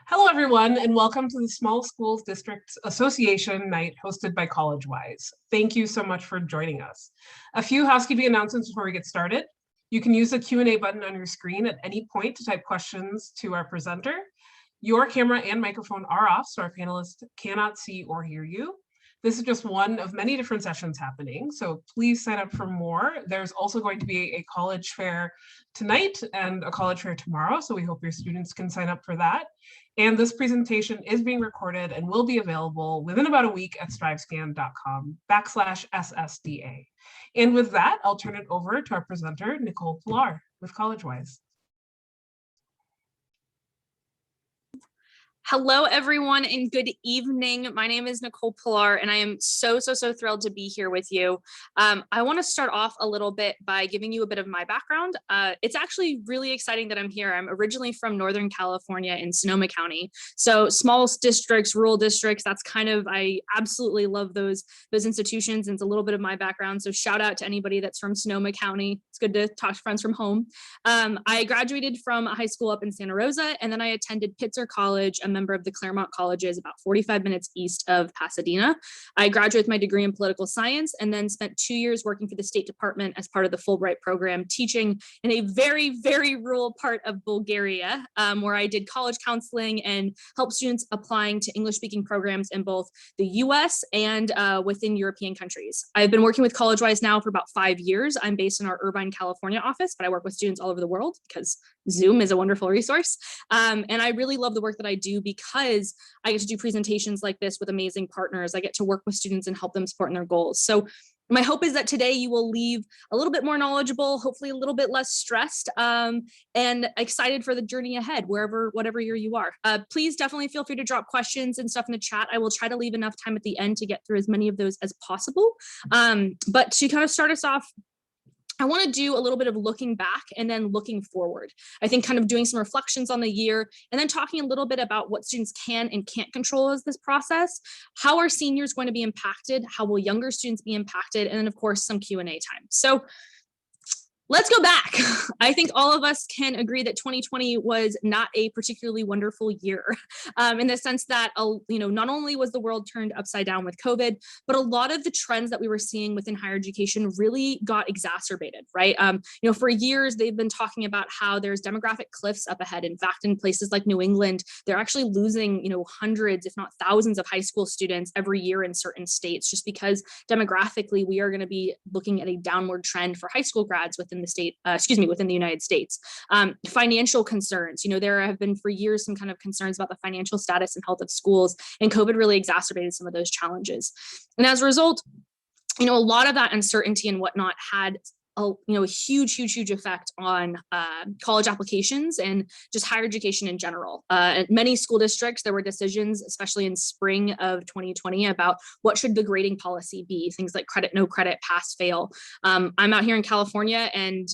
Hello, everyone, and welcome to the Small Schools Districts Association night hosted by CollegeWise. Thank you so much for joining us. A few housekeeping announcements before we get started. You can use the Q&A button on your screen at any point to type questions to our presenter. Your camera and microphone are off, so our panelists cannot see or hear you. This is just one of many different sessions happening, so please sign up for more. There's also going to be a college fair tonight and a college fair tomorrow, so we hope your students can sign up for that. And this presentation is being recorded and will be available within about a week at strivescan.com/SSDA. And with that, I'll turn it over to our presenter, Nicole Pilar with CollegeWise. Hello, everyone, and good evening. My name is Nicole Pilar, and I am so thrilled to be here with you. I want to start off a little bit by giving you a bit of my background. It's actually really exciting that I'm here. I'm originally from Northern California in Sonoma County. So small districts, rural districts, that's kind of, I absolutely love those institutions, and it's a little bit of my background. So shout out to anybody that's from Sonoma County. It's good to talk to friends from home. I graduated from a high school up in Santa Rosa, and then I attended Pitzer College, a member of the Claremont Colleges, about 45 minutes east of Pasadena. I graduated with my degree in political science and then spent 2 years working for the State Department as part of the Fulbright program, teaching in a very rural part of Bulgaria, where I did college counseling and helped students applying to English-speaking programs in both the US and within European countries. I've been working with CollegeWise now for about 5 years. I'm based in our Irvine, California office, but I work with students all over the world because Zoom is a wonderful resource. And I really love the work that I do because I get to do presentations like this with amazing partners. I get to work with students and help them support in their goals. So my hope is that today you will leave a little bit more knowledgeable, hopefully a little bit less stressed, and excited for the journey ahead, whatever year you are. Please definitely feel free to drop questions and stuff in the chat. I will try to leave enough time at the end to get through as many of those as possible. But to kind of start us off, I want to do a little bit of looking back and then looking forward. I think kind of doing some reflections on the year and then talking a little bit about what students can and can't control as this process. How are seniors going to be impacted? How will younger students be impacted? And then of course, some Q&A time. So let's go back. I think all of us can agree that 2020 was not a particularly wonderful year, in the sense that, not only was the world turned upside down with COVID, but a lot of the trends that we were seeing within higher education really got exacerbated, right? For years, they've been talking about how there's demographic cliffs up ahead. In fact, in places like New England, they're actually losing, hundreds, if not thousands of high school students every year in certain states, just because demographically, we are going to be looking at a downward trend for high school grads within the United States. Financial concerns, there have been for years some kind of concerns about the financial status and health of schools, and COVID really exacerbated some of those challenges. And as a result, a lot of that uncertainty and whatnot had a huge effect on college applications and just higher education in general. At many school districts, there were decisions, especially in spring of 2020, about what should the grading policy be, things like credit, no credit, pass, fail. I'm out here in California, and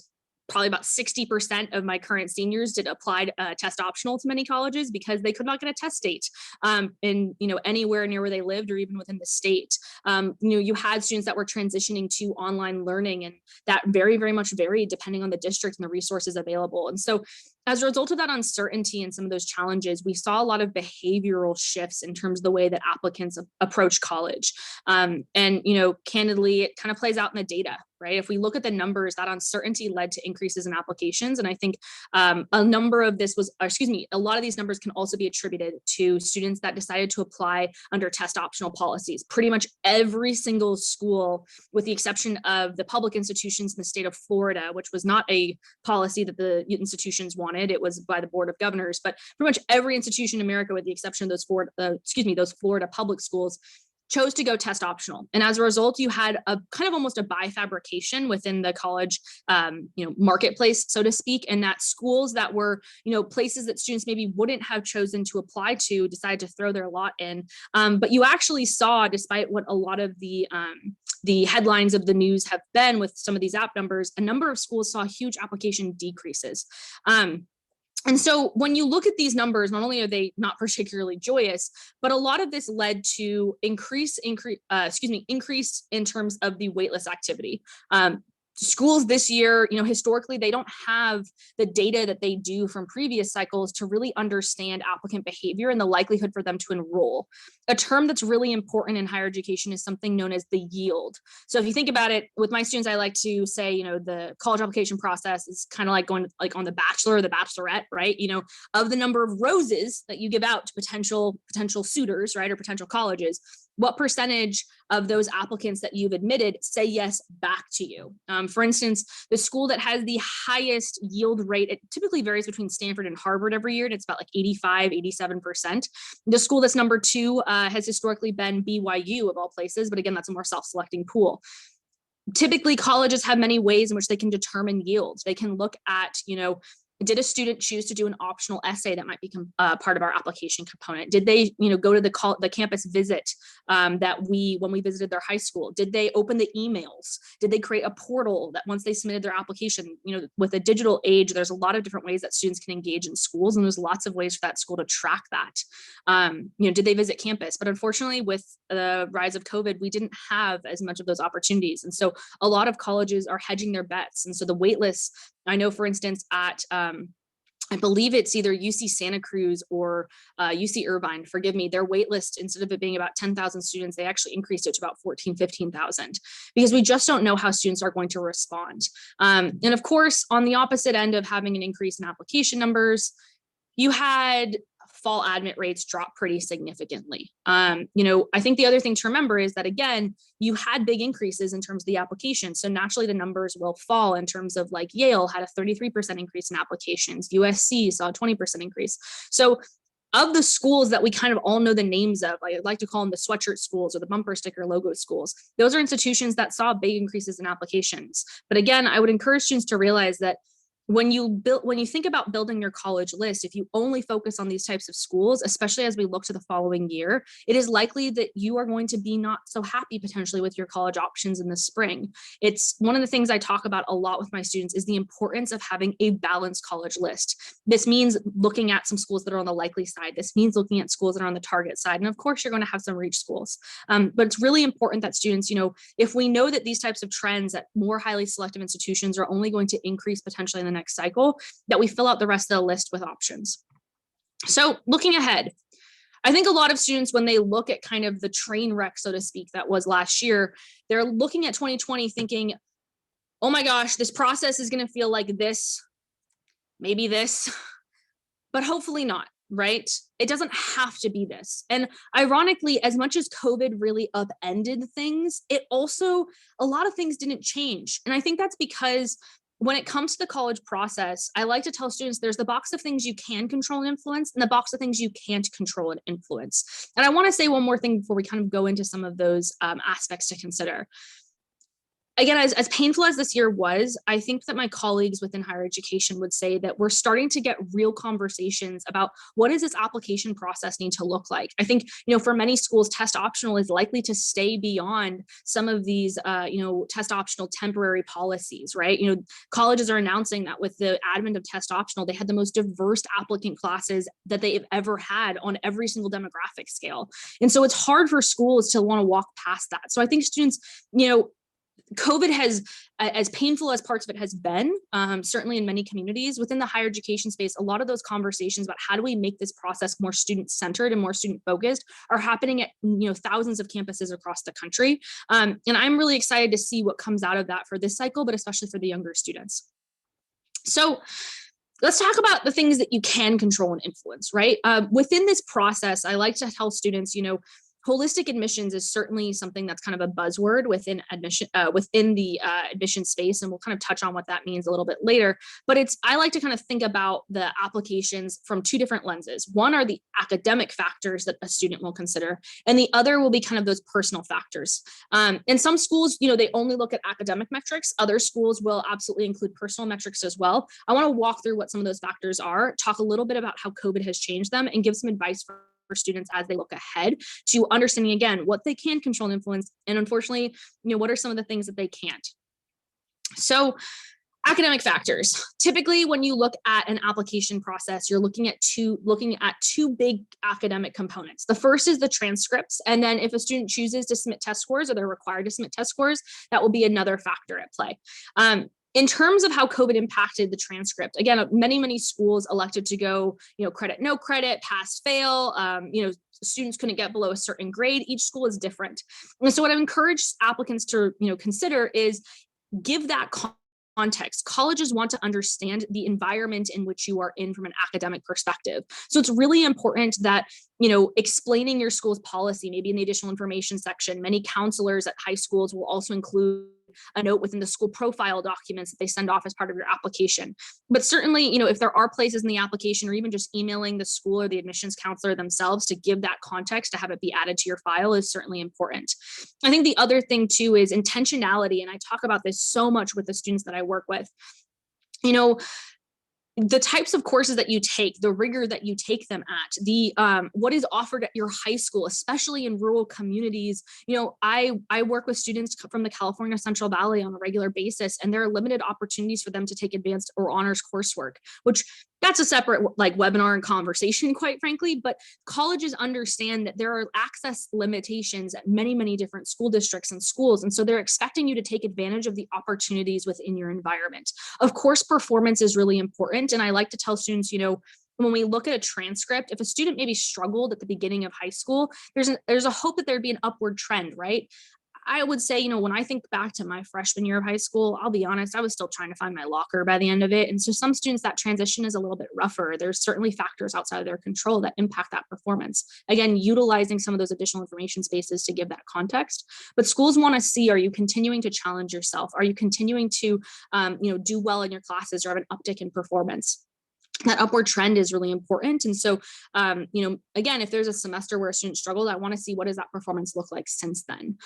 probably about 60% of my current seniors did apply test optional to many colleges because they could not get a test date in anywhere near where they lived or even within the state. You had students that were transitioning to online learning, and that very much varied depending on the district and the resources available. And so as a result of that uncertainty and some of those challenges, we saw a lot of behavioral shifts in terms of the way that applicants approach college. Candidly, it kind of plays out in the data, right? If we look at the numbers, that uncertainty led to increases in applications. And I think a lot of these numbers can also be attributed to students that decided to apply under test optional policies. Pretty much every single school, with the exception of the public institutions in the state of Florida, which was not a policy that the institutions wanted, it was by the Board of Governors, but pretty much every institution in America, with the exception of those Florida public schools, chose to go test optional. And as a result, you had a kind of almost a bifurcation within the college, marketplace, so to speak, and that schools that were, places that students maybe wouldn't have chosen to apply to decided to throw their lot in. But you actually saw, despite what a lot of the headlines of the news have been with some of these app numbers, a number of schools saw huge application decreases. And so when you look at these numbers, not only are they not particularly joyous, but a lot of this led to increase in terms of the waitlist activity. schools this year, historically, they don't have the data that they do from previous cycles to really understand applicant behavior and the likelihood for them to enroll. A term that's really important in higher education is something known as the yield. So if you think about it, with my students, I like to say, the college application process is kind of like going like on The Bachelor or The Bachelorette, right? Of the number of roses that you give out to potential suitors, right, or potential colleges, what percentage of those applicants that you've admitted say yes back to you? For instance, the school that has the highest yield rate, it typically varies between Stanford and Harvard every year, and it's about like 85, 87%. The school that's number 2 has historically been BYU of all places, but again, that's a more self-selecting pool. Typically, colleges have many ways in which they can determine yields. They can look at, did a student choose to do an optional essay that might become part of our application component? Did they, go to the campus visit when we visited their high school? Did they open the emails? Did they create a portal that once they submitted their application, with a digital age, there's a lot of different ways that students can engage in schools, and there's lots of ways for that school to track that. Did they visit campus? But unfortunately, with the rise of COVID, we didn't have as much of those opportunities. And so a lot of colleges are hedging their bets. And so the wait lists, I know, for instance, at I believe it's either UC Santa Cruz or UC Irvine, forgive me, their wait list, instead of it being about 10,000 students, they actually increased it to about 14, 15,000, because we just don't know how students are going to respond. And of course, on the opposite end of having an increase in application numbers, you had fall admit rates drop pretty significantly. I think the other thing to remember is that, again, you had big increases in terms of the application. So naturally the numbers will fall in terms of, like, Yale had a 33% increase in applications. USC saw a 20% increase. So of the schools that we kind of all know the names of, I like to call them the sweatshirt schools or the bumper sticker logo schools, those are institutions that saw big increases in applications. But again, I would encourage students to realize that when you think about building your college list, if you only focus on these types of schools, especially as we look to the following year, it is likely that you are going to be not so happy potentially with your college options in the spring. It's one of the things I talk about a lot with my students is the importance of having a balanced college list. This means looking at some schools that are on the likely side. This means looking at schools that are on the target side. And of course, you're going to have some reach schools. But it's really important that students, if we know that these types of trends at more highly selective institutions are only going to increase potentially in the next cycle, that we fill out the rest of the list with options. So looking ahead, I think a lot of students, when they look at kind of the train wreck, so to speak, that was last year, they're looking at 2020 thinking, oh my gosh, this process is going to feel like this, maybe this, but hopefully not, right? It doesn't have to be this. And ironically, as much as COVID really upended things, it also, a lot of things didn't change. And I think that's because when it comes to the college process, I like to tell students there's the box of things you can control and influence and the box of things you can't control and influence. And I want to say one more thing before we kind of go into some of those aspects to consider. Again, as painful as this year was, I think that my colleagues within higher education would say that we're starting to get real conversations about what does this application process need to look like. I think, for many schools, test optional is likely to stay beyond some of these, test optional temporary policies, right? Colleges are announcing that with the advent of test optional, they had the most diverse applicant classes that they've ever had on every single demographic scale. And so it's hard for schools to want to walk past that. So I think students, COVID has, as painful as parts of it has been, certainly in many communities within the higher education space, a lot of those conversations about how do we make this process more student-centered and more student-focused are happening at thousands of campuses across the country. And I'm really excited to see what comes out of that for this cycle, but especially for the younger students. So let's talk about the things that you can control and influence, right? Within this process, I like to tell students, holistic admissions is certainly something that's kind of a buzzword within admission, within the admission space, and we'll kind of touch on what that means a little bit later. But I like to kind of think about the applications from two different lenses. One are the academic factors that a student will consider, and the other will be kind of those personal factors. In some schools, they only look at academic metrics. Other schools will absolutely include personal metrics as well. I want to walk through what some of those factors are, talk a little bit about how COVID has changed them, and give some advice for students as they look ahead to understanding, again, what they can control and influence, and unfortunately, what are some of the things that they can't. So Academic factors. Typically, when you look at an application process, you're looking at two big academic components. The first is the transcripts, and then if a student chooses to submit test scores or they're required to submit test scores, that will be another factor at play. In terms of how COVID impacted the transcript, again, many schools elected to go, credit, no credit, pass, fail. Students couldn't get below a certain grade. Each school is different, and so what I've encouraged applicants to consider is give that context. Colleges want to understand the environment in which you are in from an academic perspective. So it's really important that, explaining your school's policy, maybe in the additional information section. Many counselors at high schools will also include a note within the school profile documents that they send off as part of your application. But certainly, if there are places in the application or even just emailing the school or the admissions counselor themselves to give that context, to have it be added to your file is certainly important. I think the other thing too is intentionality. And I talk about this so much with the students that I work with. The types of courses that you take, the rigor that you take them at, the what is offered at your high school, especially in rural communities. I work with students from the California Central Valley on a regular basis, and there are limited opportunities for them to take advanced or honors coursework, which that's a separate webinar and conversation, quite frankly, but colleges understand that there are access limitations at many different school districts and schools. And so they're expecting you to take advantage of the opportunities within your environment. Of course, performance is really important. And I like to tell students, when we look at a transcript, if a student maybe struggled at the beginning of high school, there's a hope that there'd be an upward trend, right? I would say, when I think back to my freshman year of high school, I'll be honest, I was still trying to find my locker by the end of it. And so some students, that transition is a little bit rougher. There's certainly factors outside of their control that impact that performance. Again, utilizing some of those additional information spaces to give that context. But schools want to see, are you continuing to challenge yourself? Are you continuing to, do well in your classes or have an uptick in performance? That upward trend is really important. And so, again, if there's a semester where a student struggled, I want to see what does that performance look like since then.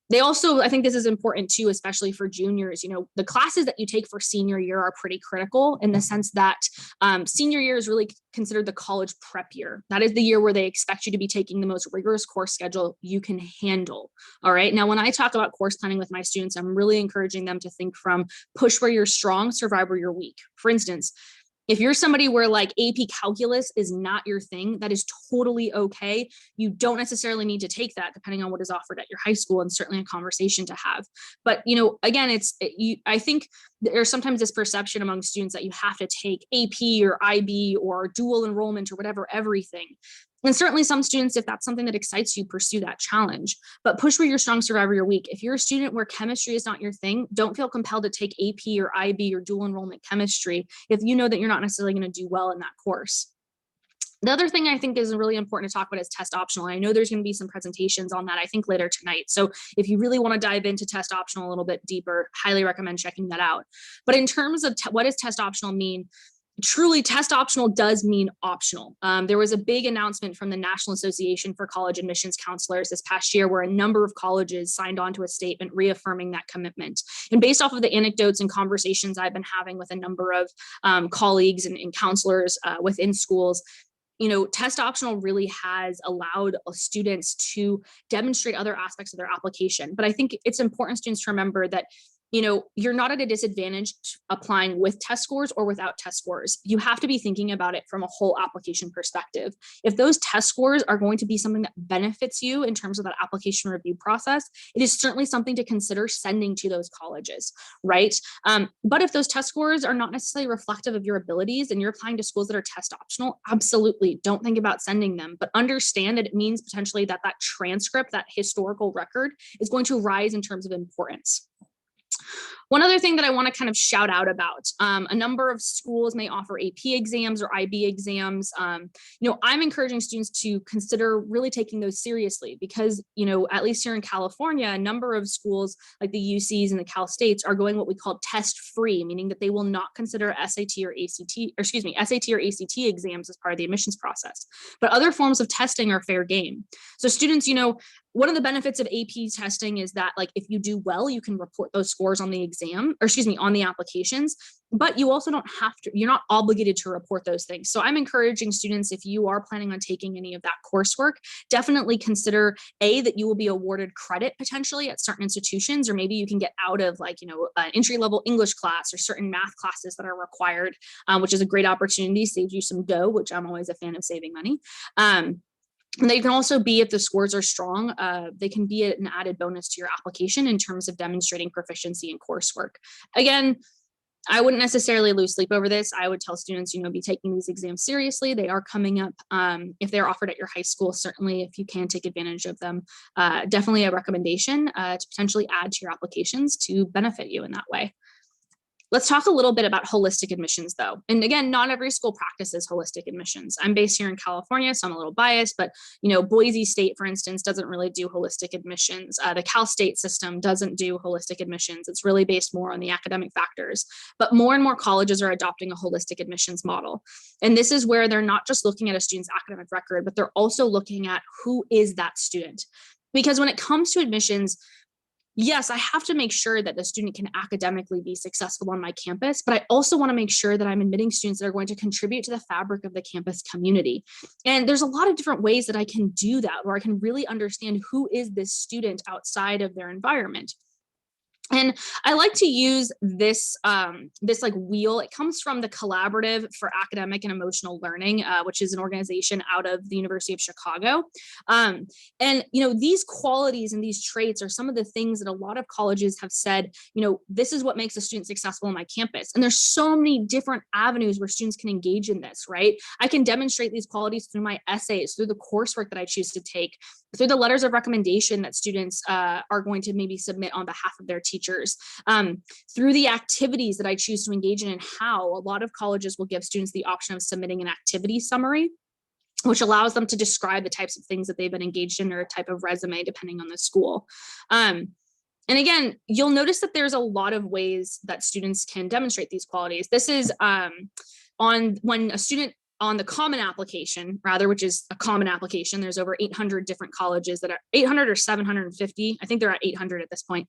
They also, I think this is important too, especially for juniors, the classes that you take for senior year are pretty critical in the sense that senior year is really considered the college prep year. That is the year where they expect you to be taking the most rigorous course schedule you can handle. All right. Now, when I talk about course planning with my students, I'm really encouraging them to think from push where you're strong, survive where you're weak. For instance, if you're somebody where AP calculus is not your thing, that is totally okay. You don't necessarily need to take that depending on what is offered at your high school, and certainly a conversation to have. But, again, I think there's sometimes this perception among students that you have to take AP or IB or dual enrollment or whatever, everything. And certainly some students, if that's something that excites you, pursue that challenge, but push where you're strong, survive where you're weak. If you're a student where chemistry is not your thing, don't feel compelled to take AP or IB or dual enrollment chemistry if you know that you're not necessarily going to do well in that course. The other thing I think is really important to talk about is test optional. I know there's going to be some presentations on that, I think, later tonight. So if you really want to dive into test optional a little bit deeper, highly recommend checking that out. But in terms of what does test optional mean? Truly, test optional does mean optional. There was a big announcement from the National Association for College Admissions Counselors this past year where a number of colleges signed on to a statement reaffirming that commitment. And based off of the anecdotes and conversations I've been having with a number of colleagues and counselors within schools, test optional really has allowed students to demonstrate other aspects of their application. But I think it's important students to remember that you're not at a disadvantage applying with test scores or without test scores. You have to be thinking about it from a whole application perspective. If those test scores are going to be something that benefits you in terms of that application review process, it is certainly something to consider sending to those colleges, right? But if those test scores are not necessarily reflective of your abilities and you're applying to schools that are test optional, absolutely don't think about sending them, but understand that it means potentially that transcript, that historical record, is going to rise in terms of importance. One other thing that I want to kind of shout out about, a number of schools may offer AP exams or IB exams. I'm encouraging students to consider really taking those seriously because, at least here in California, a number of schools like the UCs and the Cal States are going what we call test free, meaning that they will not consider SAT or ACT exams as part of the admissions process. But other forms of testing are fair game. So students, one of the benefits of AP testing is that if you do well, you can report those scores on the exam exam, or excuse me, on the applications, but you also don't have to, you're not obligated to report those things. So I'm encouraging students, if you are planning on taking any of that coursework, definitely consider that you will be awarded credit potentially at certain institutions, or maybe you can get out of like, an entry-level English class or certain math classes that are required, which is a great opportunity, saves you some dough, which I'm always a fan of saving money. And they can also be, if the scores are strong, they can be an added bonus to your application in terms of demonstrating proficiency in coursework. Again, I wouldn't necessarily lose sleep over this. I would tell students, be taking these exams seriously. They are coming up. If they're offered at your high school, certainly if you can take advantage of them, definitely a recommendation to potentially add to your applications to benefit you in that way. Let's talk a little bit about holistic admissions though. And again, not every school practices holistic admissions. I'm based here in California, so I'm a little biased, but Boise State, for instance, doesn't really do holistic admissions. The Cal State system doesn't do holistic admissions. It's really based more on the academic factors, but more and more colleges are adopting a holistic admissions model. And this is where they're not just looking at a student's academic record, but they're also looking at who is that student. Because when it comes to admissions, yes, I have to make sure that the student can academically be successful on my campus, but I also want to make sure that I'm admitting students that are going to contribute to the fabric of the campus community. And there's a lot of different ways that I can do that, where I can really understand who is this student outside of their environment. And I like to use this like wheel. It comes from the Collaborative for Academic and Emotional Learning, which is an organization out of the University of Chicago. And these qualities and these traits are some of the things that a lot of colleges have said, this is what makes a student successful on my campus. And there's so many different avenues where students can engage in this, right? I can demonstrate these qualities through my essays, through the coursework that I choose to take, through the letters of recommendation that students are going to maybe submit on behalf of their teachers, through the activities that I choose to engage in, and how a lot of colleges will give students the option of submitting an activity summary, which allows them to describe the types of things that they've been engaged in, or a type of resume, depending on the school. And again, you'll notice that there's a lot of ways that students can demonstrate these qualities. This is on when a student on the common application, rather, which is a common application. There's over 800 different colleges that are 800 or 750. I think they're at 800 at this point.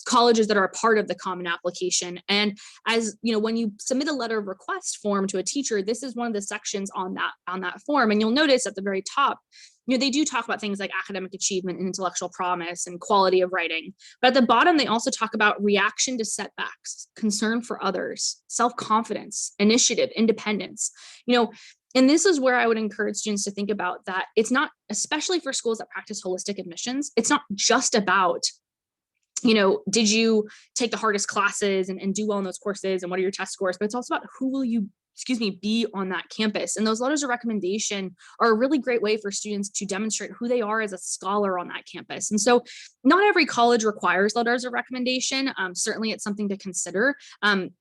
Colleges that are a part of the common application. And as when you submit a letter of request form to a teacher, this is one of the sections on that form. And you'll notice at the very top, they do talk about things like academic achievement and intellectual promise and quality of writing. But at the bottom, they also talk about reaction to setbacks, concern for others, self-confidence, initiative, independence. And this is where I would encourage students to think about that. It's not, especially for schools that practice holistic admissions, it's not just about, did you take the hardest classes and do well in those courses and what are your test scores, but it's also about who will you be on that campus. And those letters of recommendation are a really great way for students to demonstrate who they are as a scholar on that campus. And so not every college requires letters of recommendation. Certainly it's something to consider.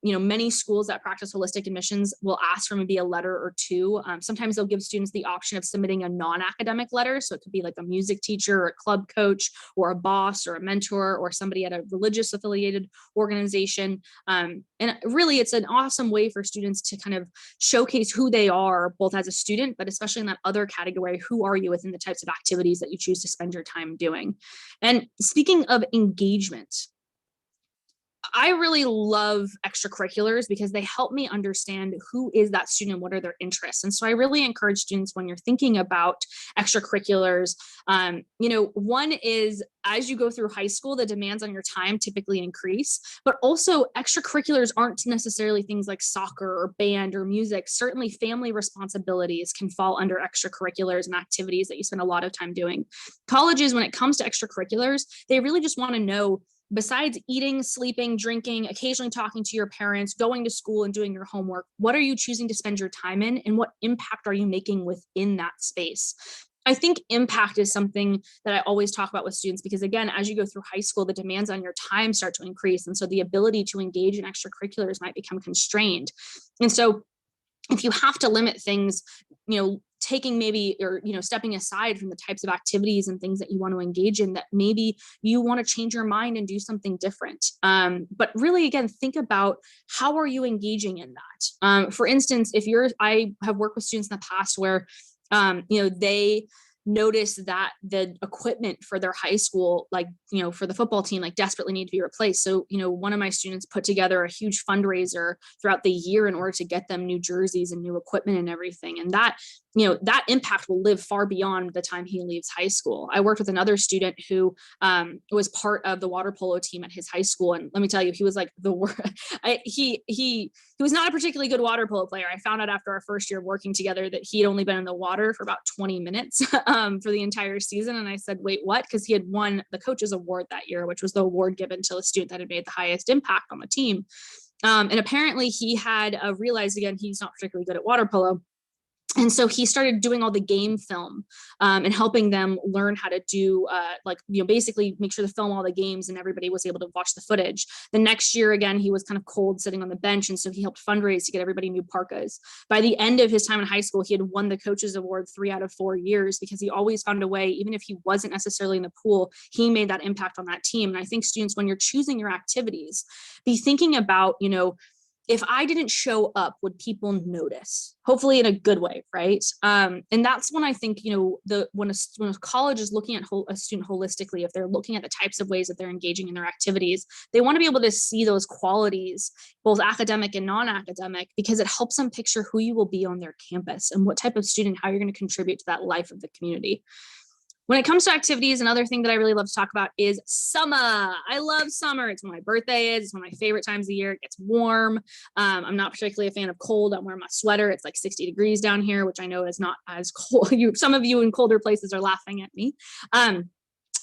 Many schools that practice holistic admissions will ask for maybe a letter or two. Sometimes they'll give students the option of submitting a non-academic letter. So it could be like a music teacher or a club coach or a boss or a mentor or somebody at a religious affiliated organization. And really it's an awesome way for students to kind of showcase who they are, both as a student, but especially in that other category, who are you within the types of activities that you choose to spend your time doing. And speaking of engagement, I really love extracurriculars because they help me understand who is that student and what are their interests. And so I really encourage students, when you're thinking about extracurriculars, one is, as you go through high school, the demands on your time typically increase, but also extracurriculars aren't necessarily things like soccer or band or music. Certainly family responsibilities can fall under extracurriculars and activities that you spend a lot of time doing. Colleges, when it comes to extracurriculars, they really just want to know, besides eating, sleeping, drinking, occasionally talking to your parents, going to school and doing your homework, what are you choosing to spend your time in, and what impact are you making within that space? I think impact is something that I always talk about with students, because again, as you go through high school, the demands on your time start to increase. And so the ability to engage in extracurriculars might become constrained. And so if you have to limit things, taking maybe, or, stepping aside from the types of activities and things that you want to engage in, that maybe you want to change your mind and do something different. But really, again, think about, how are you engaging in that? For instance, I have worked with students in the past where, they noticed that the equipment for their high school, like, for the football team, like desperately need to be replaced. So, one of my students put together a huge fundraiser throughout the year in order to get them new jerseys and new equipment and everything. And that, that impact will live far beyond the time he leaves high school. I worked with another student who was part of the water polo team at his high school. And let me tell you, he was like the worst. He was not a particularly good water polo player. I found out after our first year of working together that he had only been in the water for about 20 minutes for the entire season. And I said, wait, what? Because he had won the coach's award that year, which was the award given to the student that had made the highest impact on the team. And apparently he had realized, again, he's not particularly good at water polo. And so he started doing all the game film and helping them learn how to do basically make sure to film all the games, and everybody was able to watch the footage. The next year, again, he was kind of cold sitting on the bench. And so he helped fundraise to get everybody new parkas. By the end of his time in high school, he had won the coach's award 3 out of 4 years because he always found a way, even if he wasn't necessarily in the pool, he made that impact on that team. And I think students, when you're choosing your activities, be thinking about, if I didn't show up, would people notice? Hopefully in a good way, right? And that's when I think, when a college is looking at a student holistically, if they're looking at the types of ways that they're engaging in their activities, they want to be able to see those qualities, both academic and non-academic, because it helps them picture who you will be on their campus and what type of student, how you're going to contribute to that life of the community. When it comes to activities, another thing that I really love to talk about is summer. I love summer. It's when my birthday is. It's one of my favorite times of the year. It gets warm. I'm not particularly a fan of cold. I'm wearing my sweater. It's like 60 degrees down here, which I know is not as cold. Some of you in colder places are laughing at me.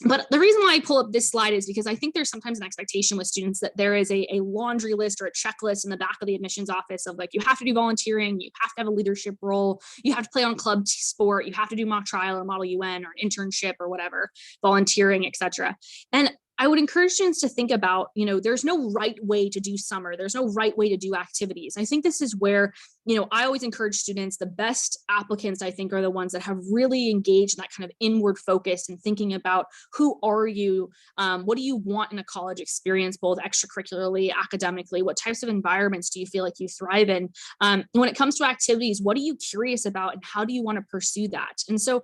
But the reason why I pull up this slide is because I think there's sometimes an expectation with students that there is a laundry list or a checklist in the back of the admissions office of like, you have to do volunteering, you have to have a leadership role, you have to play on club sport, you have to do mock trial or model UN or an internship or whatever, volunteering, etc. And I would encourage students to think about, there's no right way to do summer. There's no right way to do activities. I think this is where, I always encourage students, the best applicants, I think, are the ones that have really engaged in that kind of inward focus and thinking about who are you? What do you want in a college experience, both extracurricularly, academically? What types of environments do you feel like you thrive in? When it comes to activities, what are you curious about and how do you want to pursue that? And so,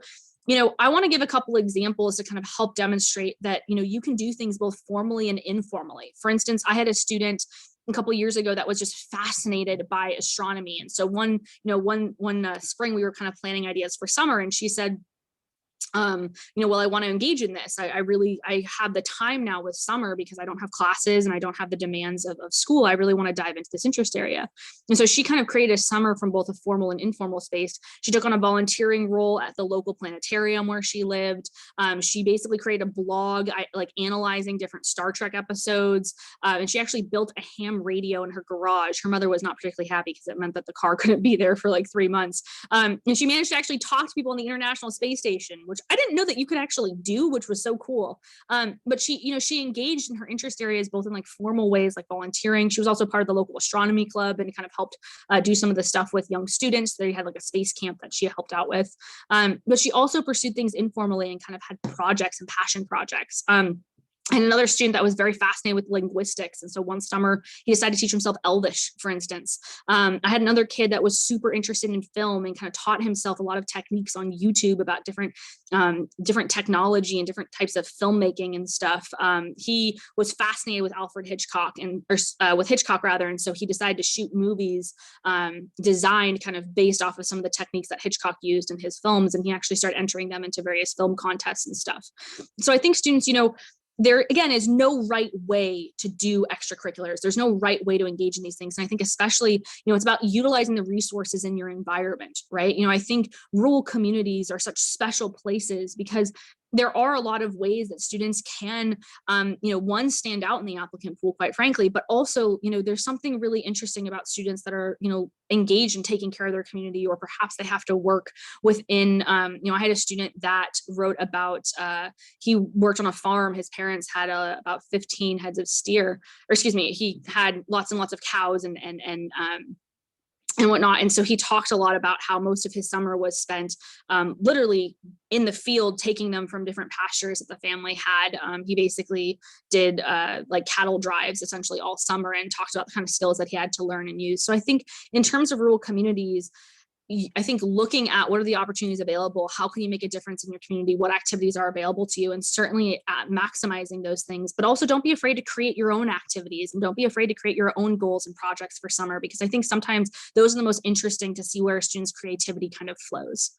I want to give a couple examples to kind of help demonstrate that, you can do things both formally and informally. For instance, I had a student a couple of years ago that was just fascinated by astronomy. And so one spring we were kind of planning ideas for summer, and she said, well, I want to engage in this. I have the time now with summer because I don't have classes and I don't have the demands of school. I really want to dive into this interest area. And so she kind of created a summer from both a formal and informal space. She took on a volunteering role at the local planetarium where she lived. She basically created a blog, analyzing different Star Trek episodes. And she actually built a ham radio in her garage. Her mother was not particularly happy because it meant that the car couldn't be there for like 3 months. And she managed to actually talk to people on the International Space Station, which I didn't know that you could actually do, which was so cool. But she engaged in her interest areas, both in like formal ways, like volunteering. She was also part of the local astronomy club and kind of helped do some of the stuff with young students. They had like a space camp that she helped out with. But she also pursued things informally and kind of had projects and passion projects. And another student that was very fascinated with linguistics. And so one summer he decided to teach himself Elvish, for instance. I had another kid that was super interested in film and kind of taught himself a lot of techniques on YouTube about different technology and different types of filmmaking and stuff. He was fascinated with Alfred Hitchcock with Hitchcock rather. And so he decided to shoot movies designed kind of based off of some of the techniques that Hitchcock used in his films. And he actually started entering them into various film contests and stuff. So I think students, there again is no right way to do extracurriculars. There's no right way to engage in these things. And I think especially, it's about utilizing the resources in your environment, right? I think rural communities are such special places because there are a lot of ways that students can, one, stand out in the applicant pool, quite frankly, but also, there's something really interesting about students that are, engaged in taking care of their community, or perhaps they have to work within, I had a student that wrote about, he worked on a farm. His parents had about 15 heads of steer, or excuse me, he had lots and lots of cows and whatnot. And so he talked a lot about how most of his summer was spent literally in the field, taking them from different pastures that the family had. He basically did like cattle drives essentially all summer and talked about the kind of skills that he had to learn and use. So I think in terms of rural communities, I think looking at what are the opportunities available, how can you make a difference in your community, what activities are available to you, and certainly maximizing those things. But also don't be afraid to create your own activities, and don't be afraid to create your own goals and projects for summer, because I think sometimes those are the most interesting to see where a student's creativity kind of flows.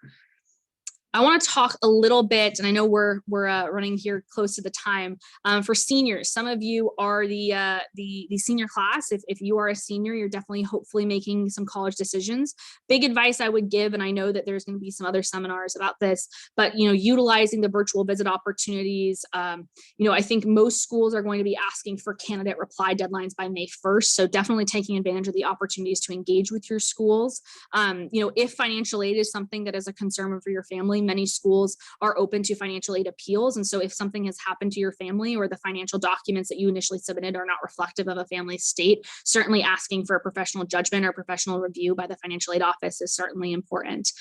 I want to talk a little bit, and I know we're running here close to the time, for seniors. Some of you are the senior class. If you are a senior, you're definitely hopefully making some college decisions. Big advice I would give, and I know that there's going to be some other seminars about this, but utilizing the virtual visit opportunities. I think most schools are going to be asking for candidate reply deadlines by May 1st. So definitely taking advantage of the opportunities to engage with your schools. If financial aid is something that is a concern for your family, many schools are open to financial aid appeals. And so if something has happened to your family or the financial documents that you initially submitted are not reflective of a family's state, certainly asking for a professional judgment or professional review by the financial aid office is certainly important.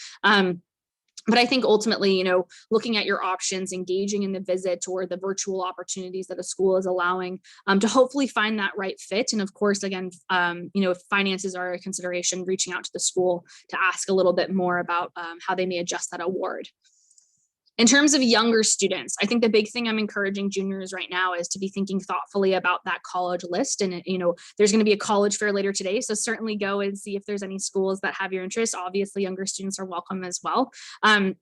But I think ultimately, looking at your options, engaging in the visit or the virtual opportunities that a school is allowing to hopefully find that right fit. And of course, again, if finances are a consideration, reaching out to the school to ask a little bit more about how they may adjust that award. In terms of younger students, I think the big thing I'm encouraging juniors right now is to be thinking thoughtfully about that college list. And, there's going to be a college fair later today. So certainly go and see if there's any schools that have your interest. Obviously, younger students are welcome as well.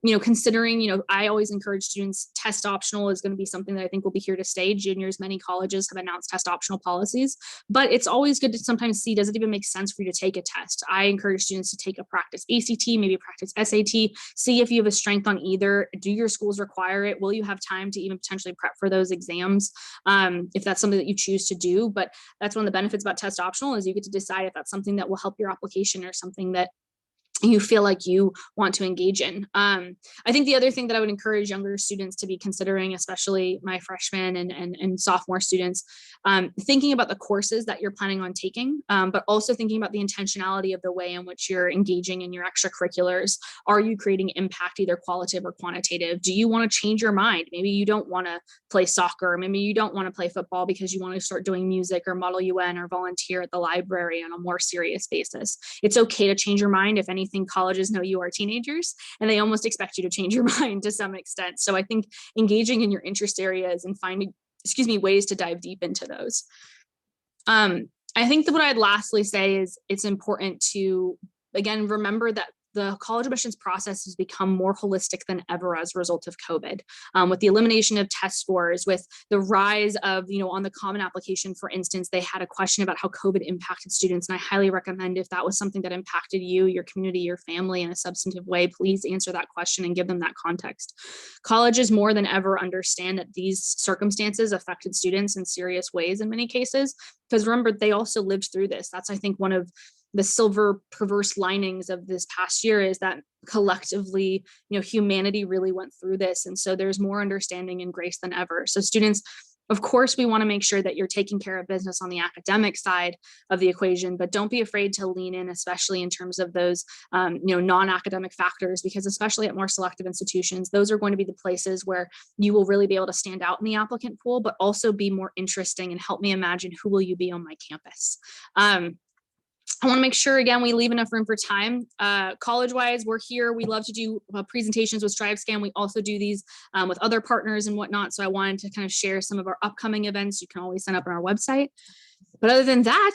Considering, I always encourage students, test optional is going to be something that I think will be here to stay. Juniors, many colleges have announced test optional policies, but it's always good to sometimes see, does it even make sense for you to take a test? I encourage students to take a practice ACT, maybe practice SAT, see if you have a strength on either. Do your schools require it? Will you have time to even potentially prep for those exams if that's something that you choose to do? But that's one of the benefits about test optional is you get to decide if that's something that will help your application or something that you feel like you want to engage in. I think the other thing that I would encourage younger students to be considering, especially my freshmen and sophomore students, thinking about the courses that you're planning on taking, but also thinking about the intentionality of the way in which you're engaging in your extracurriculars. Are you creating impact, either qualitative or quantitative? Do you want to change your mind? Maybe you don't want to play soccer. Maybe you don't want to play football because you want to start doing music or model UN or volunteer at the library on a more serious basis. It's okay to change your mind. If anything, colleges know you are teenagers and they almost expect you to change your mind to some extent. So I think engaging in your interest areas and finding, ways to dive deep into those. I think that what I'd lastly say is it's important to, again, remember that the college admissions process has become more holistic than ever as a result of COVID, with the elimination of test scores, with the rise of, on the Common Application, for instance, they had a question about how COVID impacted students. And I highly recommend, if that was something that impacted you, your community, your family in a substantive way, please answer that question and give them that context. Colleges more than ever understand that these circumstances affected students in serious ways in many cases, because remember, they also lived through this. That's, I think, one of the silver perverse linings of this past year is that collectively, humanity really went through this. And so there's more understanding and grace than ever. So students, of course, we want to make sure that you're taking care of business on the academic side of the equation, but don't be afraid to lean in, especially in terms of those, non-academic factors, because especially at more selective institutions, those are going to be the places where you will really be able to stand out in the applicant pool, but also be more interesting and help me imagine who will you be on my campus. I want to make sure, again, we leave enough room for time. College-wise, we're here. We love to do presentations with StriveScan. We also do these with other partners and whatnot. So I wanted to kind of share some of our upcoming events. You can always sign up on our website. But other than that,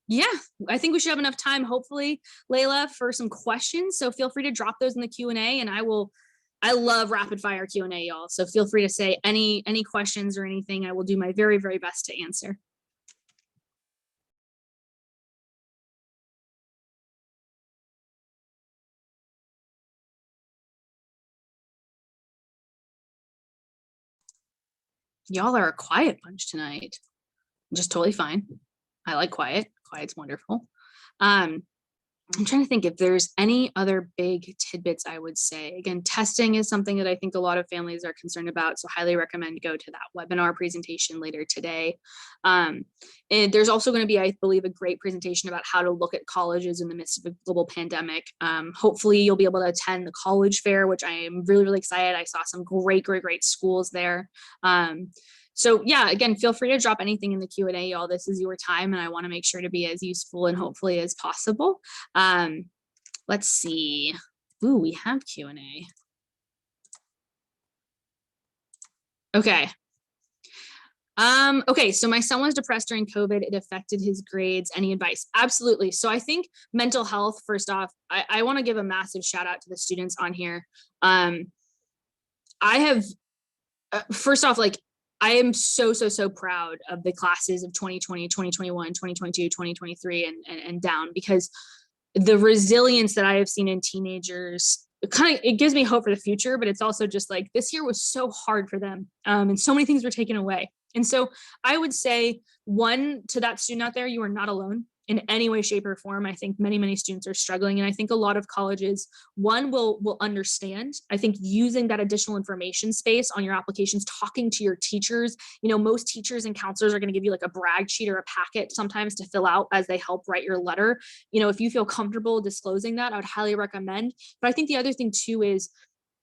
yeah, I think we should have enough time, hopefully, Layla, for some questions. So feel free to drop those in the Q&A, and I love rapid fire Q&A, y'all. So feel free to say any questions or anything. I will do my very, very best to answer. Y'all are a quiet bunch tonight. Just totally fine. I like quiet. Quiet's wonderful. I'm trying to think if there's any other big tidbits I would say. Again, testing is something that I think a lot of families are concerned about, so highly recommend go to that webinar presentation later today. And there's also going to be, I believe, a great presentation about how to look at colleges in the midst of a global pandemic. Hopefully you'll be able to attend the college fair, which I am really, really excited. I saw some great schools there. So yeah, again, feel free to drop anything in the Q&A, y'all. This is your time, and I want to make sure to be as useful and hopefully as possible. Let's see. Ooh, we have Q&A. Okay. Okay, so my son was depressed during COVID. It affected his grades. Any advice? Absolutely. So I think mental health, first off, I want to give a massive shout out to the students on here. I have, first off, like, I am so proud of the classes of 2020, 2021, 2022, 2023, and down, because the resilience that I have seen in teenagers, it gives me hope for the future, but it's also just like, this year was so hard for them. And so many things were taken away. And so I would say, one, to that student out there, you are not alone in any way, shape, or form. I think many students are struggling. And I think a lot of colleges, one, will understand. I think using that additional information space on your applications, talking to your teachers, most teachers and counselors are going to give you like a brag sheet or a packet sometimes to fill out as they help write your letter. If you feel comfortable disclosing that, I would highly recommend. But I think the other thing too is,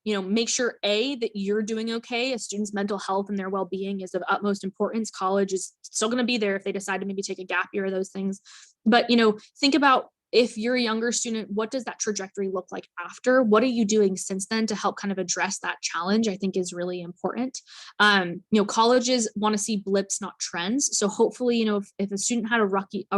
make sure that you're doing okay. A student's mental health and their well-being is of utmost importance. College is still going to be there if they decide to maybe take a gap year or those things. But, think about, if you're a younger student, what does that trajectory look like after? What are you doing since then to help kind of address that challenge? I think is really important. Colleges want to see blips, not trends. So hopefully, if a student had a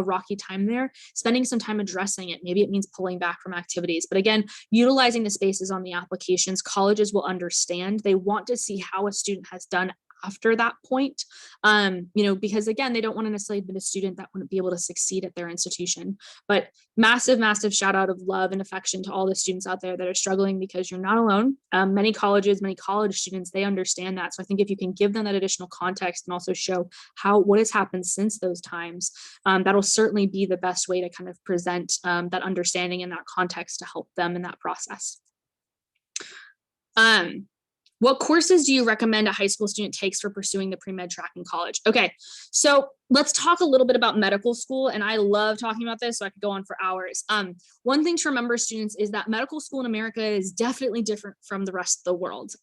rocky time there, spending some time addressing it, maybe it means pulling back from activities. But again, utilizing the spaces on the applications, colleges will understand. They want to see how a student has done after that point, because again, they don't want to necessarily admit a student that wouldn't be able to succeed at their institution. But massive shout out of love and affection to all the students out there that are struggling, because you're not alone. Many college students, they understand that. So I think if you can give them that additional context and also show what has happened since those times, that'll certainly be the best way to kind of present that understanding and that context to help them in that process. What courses do you recommend a high school student takes for pursuing the pre-med track in college? Okay, so let's talk a little bit about medical school. And I love talking about this, so I could go on for hours. One thing to remember, students, is that medical school in America is definitely different from the rest of the world.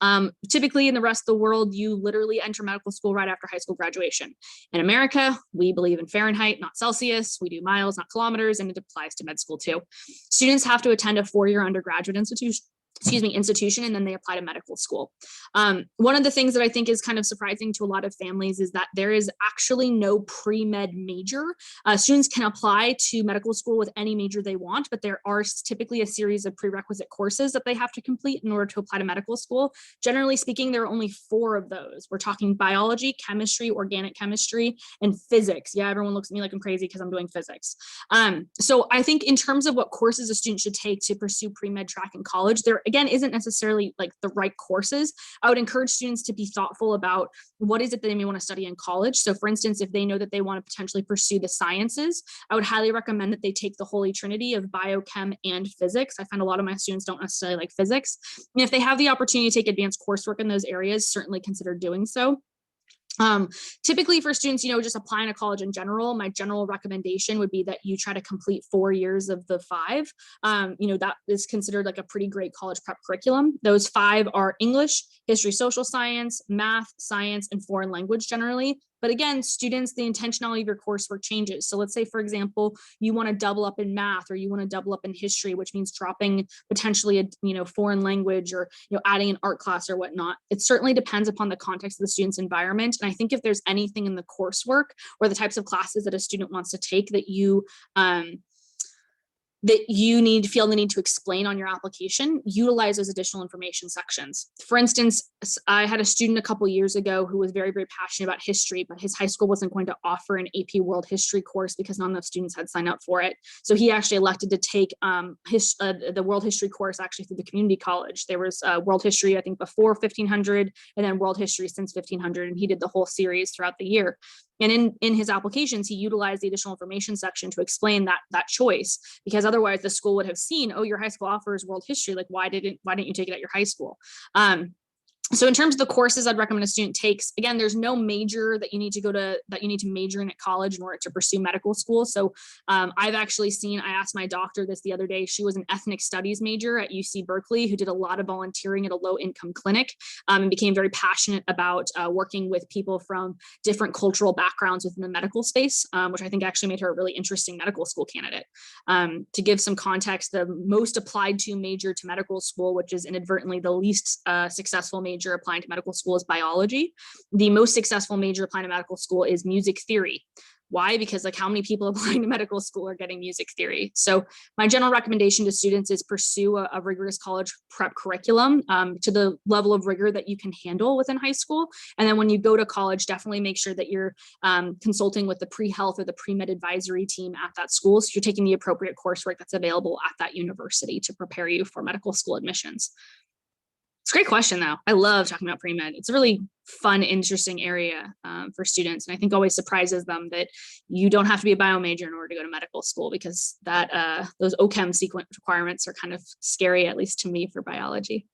Typically in the rest of the world, you literally enter medical school right after high school graduation. In America, we believe in Fahrenheit, not Celsius. We do miles, not kilometers, and it applies to med school too. Students have to attend a 4-year undergraduate institution, and then they apply to medical school. One of the things that I think is kind of surprising to a lot of families is that there is actually no pre-med major. Students can apply to medical school with any major they want, but there are typically a series of prerequisite courses that they have to complete in order to apply to medical school. Generally speaking, there are only 4 of those. We're talking biology, chemistry, organic chemistry, and physics. Yeah, everyone looks at me like I'm crazy because I'm doing physics. So I think in terms of what courses a student should take to pursue pre-med track in college, there again isn't necessarily like the right courses. I would encourage students to be thoughtful about what is it that they may want to study in college. So for instance, if they know that they want to potentially pursue the sciences, I would highly recommend that they take the holy trinity of biochem and physics. I find a lot of my students don't necessarily like physics. And if they have the opportunity to take advanced coursework in those areas, certainly consider doing so. Typically for students, just applying to college in general, my general recommendation would be that you try to complete 4 years of the 5. That is considered like a pretty great college prep curriculum. Those 5 are English, history, social science, math, science, and foreign language generally. But again, students, the intentionality of your coursework changes. So let's say, for example, you want to double up in math, or you want to double up in history, which means dropping potentially a foreign language, or adding an art class or whatnot. It certainly depends upon the context of the student's environment. And I think if there's anything in the coursework or the types of classes that a student wants to take that you feel the need to explain on your application, utilize those additional information sections. For instance, I had a student a couple years ago who was very passionate about history, but his high school wasn't going to offer an AP World History course because not enough students had signed up for it. So he actually elected to take the World History course actually through the community college. There was World History, I think, before 1500, and then World History since 1500, and he did the whole series throughout the year. And in his applications, he utilized the additional information section to explain that choice, because otherwise the school would have seen, oh, your high school offers world history. Like, why didn't you take it at your high school? So in terms of the courses I'd recommend a student takes, again, there's no major that you need to major in at college in order to pursue medical school. So I've actually seen, I asked my doctor this the other day, she was an ethnic studies major at UC Berkeley who did a lot of volunteering at a low income clinic and became very passionate about working with people from different cultural backgrounds within the medical space, which I think actually made her a really interesting medical school candidate. To give some context, the most applied to major to medical school, which is inadvertently the least successful major applying to medical school, is biology. The most successful major applying to medical school is music theory. Why? Because like how many people applying to medical school are getting music theory? So my general recommendation to students is pursue a rigorous college prep curriculum to the level of rigor that you can handle within high school. And then when you go to college, definitely make sure that you're consulting with the pre-health or the pre-med advisory team at that school. So you're taking the appropriate coursework that's available at that university to prepare you for medical school admissions. It's a great question, though. I love talking about pre-med. It's a really fun, interesting area for students. And I think always surprises them that you don't have to be a bio major in order to go to medical school, because that those OChem sequence requirements are kind of scary, at least to me, for biology.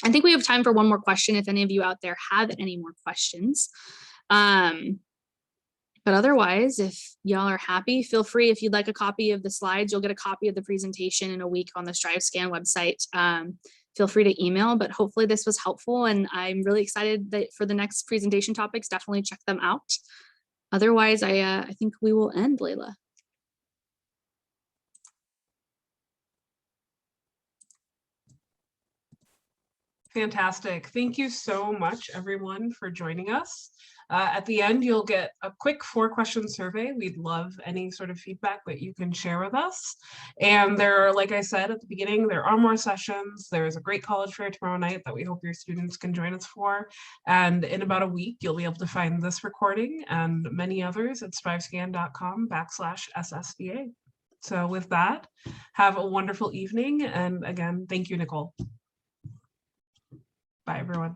I think we have time for one more question if any of you out there have any more questions. But otherwise, if y'all are happy, feel free, if you'd like a copy of the slides, you'll get a copy of the presentation in a week on the StriveScan website. Feel free to email, but hopefully this was helpful. And I'm really excited that for the next presentation topics, definitely check them out. Otherwise, I think we will end, Layla. Fantastic. Thank you so much, everyone, for joining us. At the end, you'll get a quick 4-question survey. We'd love any sort of feedback that you can share with us. And there are, like I said at the beginning, there are more sessions. There's a great college fair tomorrow night that we hope your students can join us for. And in about a week, you'll be able to find this recording and many others at strivescan.com/SSVA. So with that, have a wonderful evening. And again, thank you, Nicole. Bye, everyone.